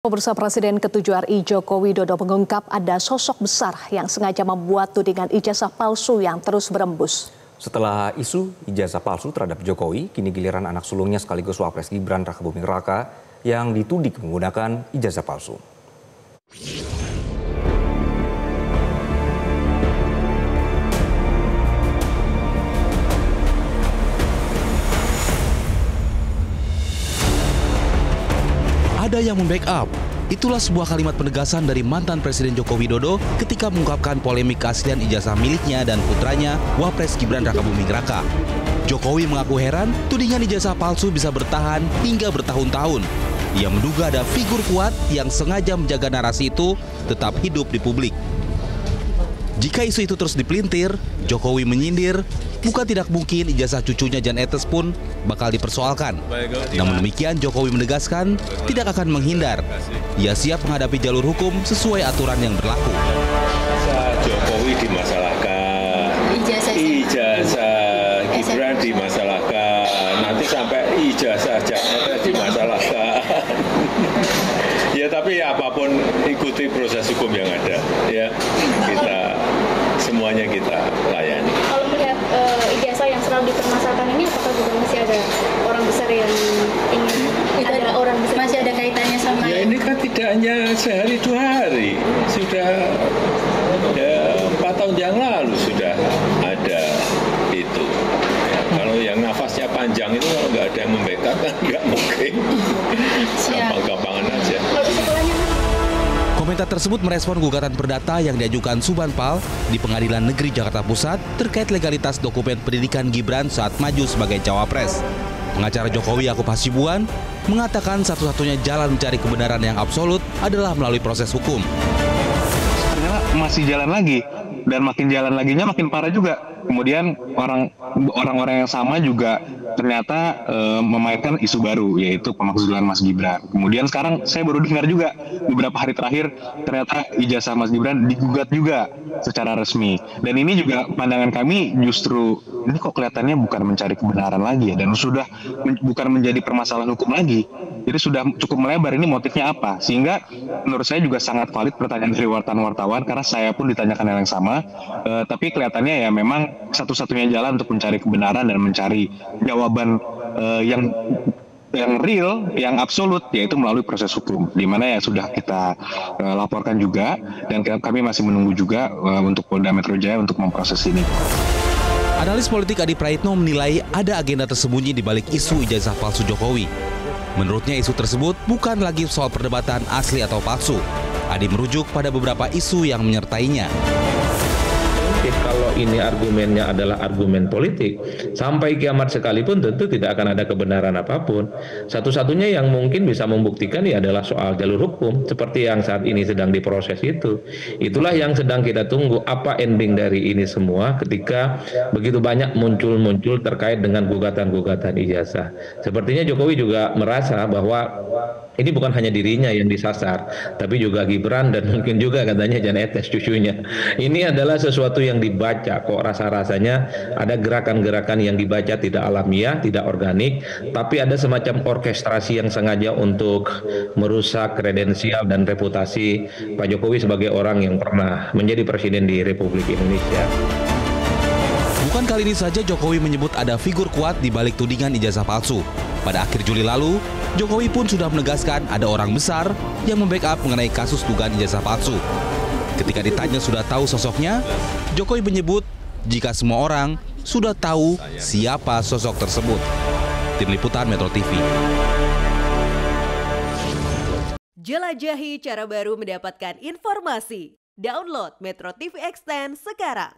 Pemirsa, Presiden ke-7 RI Joko Widodo mengungkap ada sosok besar yang sengaja membuat tudingan ijazah palsu yang terus berembus. Setelah isu ijazah palsu terhadap Jokowi, kini giliran anak sulungnya sekaligus Wapres Gibran Rakabuming Raka yang dituding menggunakan ijazah palsu. Ada yang membackup. Itulah sebuah kalimat penegasan dari mantan Presiden Joko Widodo ketika mengungkapkan polemik keaslian ijazah miliknya dan putranya, Wapres Gibran Rakabuming Raka. Jokowi mengaku heran tudingan ijazah palsu bisa bertahan hingga bertahun-tahun. Ia menduga ada figur kuat yang sengaja menjaga narasi itu tetap hidup di publik. Jika isu itu terus dipelintir, Jokowi menyindir, bukan tidak mungkin ijazah cucunya Jan Etes pun bakal dipersoalkan. Namun demikian, Jokowi menegaskan tidak akan menghindar. Ia siap menghadapi jalur hukum sesuai aturan yang berlaku. Jokowi dimasalahkan, ijazah Gibran dimasalahkan, nanti sampai ijazah Jan Etes dimasalahkan. Ya tapi ya apapun ikuti proses hukum yang ada, ya semuanya kita layani. Kalau melihat ijazah yang selalu dipermasalahkan ini, apakah juga masih ada orang besar yang ingin ada orang besar? Masih ada kaitannya sama? Ya ini kan tidak hanya sehari dua hari, sudah 4 tahun yang lalu sudah ada itu. Ya, kalau yang nafasnya panjang itu kalau nggak ada yang membackup kan nggak mungkin. Gampang-gampangan aja. Komentar tersebut merespon gugatan perdata yang diajukan Subanpal di Pengadilan Negeri Jakarta Pusat terkait legalitas dokumen pendidikan Gibran saat maju sebagai cawapres. Pengacara Jokowi Yakub Hasibuan mengatakan satu-satunya jalan mencari kebenaran yang absolut adalah melalui proses hukum. Ternyata masih jalan lagi, dan makin jalan laginya makin parah juga. Kemudian orang-orang yang sama juga ternyata memainkan isu baru, yaitu pemakzulan Mas Gibran. Kemudian sekarang saya baru dengar juga beberapa hari terakhir ternyata ijazah Mas Gibran digugat juga secara resmi. Dan ini juga pandangan kami justru ini kok kelihatannya bukan mencari kebenaran lagi ya, dan sudah bukan menjadi permasalahan hukum lagi. Jadi sudah cukup melebar, ini motifnya apa? Sehingga menurut saya juga sangat valid pertanyaan dari wartawan-wartawan, karena saya pun ditanyakan hal yang sama. Tapi kelihatannya ya memang satu-satunya jalan untuk mencari kebenaran dan mencari jawaban yang real, yang absolut, yaitu melalui proses hukum, di mana ya sudah kita laporkan juga, dan kami masih menunggu juga untuk Polda Metro Jaya untuk memproses ini. Analis politik Adi Praitno menilai ada agenda tersembunyi di balik isu ijazah palsu Jokowi. Menurutnya isu tersebut bukan lagi soal perdebatan asli atau palsu. Adi merujuk pada beberapa isu yang menyertainya. Kalau ini argumennya adalah argumen politik, sampai kiamat sekalipun tentu tidak akan ada kebenaran apapun. Satu-satunya yang mungkin bisa membuktikan ya adalah soal jalur hukum, seperti yang saat ini sedang diproses itu. Itulah yang sedang kita tunggu, apa ending dari ini semua ketika begitu banyak muncul terkait dengan gugatan-gugatan ijazah. Sepertinya Jokowi juga merasa bahwa ini bukan hanya dirinya yang disasar, tapi juga Gibran dan mungkin juga katanya Jan Etes cucunya. Ini adalah sesuatu yang dibaca, kok rasa-rasanya ada gerakan-gerakan yang dibaca tidak alamiah, tidak organik, tapi ada semacam orkestrasi yang sengaja untuk merusak kredensial dan reputasi Pak Jokowi sebagai orang yang pernah menjadi presiden di Republik Indonesia. Bukan kali ini saja Jokowi menyebut ada figur kuat di balik tudingan ijazah palsu. Pada akhir Juli lalu, Jokowi pun sudah menegaskan ada orang besar yang membackup mengenai kasus dugaan ijazah palsu. Ketika ditanya sudah tahu sosoknya, Jokowi menyebut jika semua orang sudah tahu siapa sosok tersebut. Tim Liputan Metro TV. Jelajahi cara baru mendapatkan informasi. Download Metro TV Extend sekarang.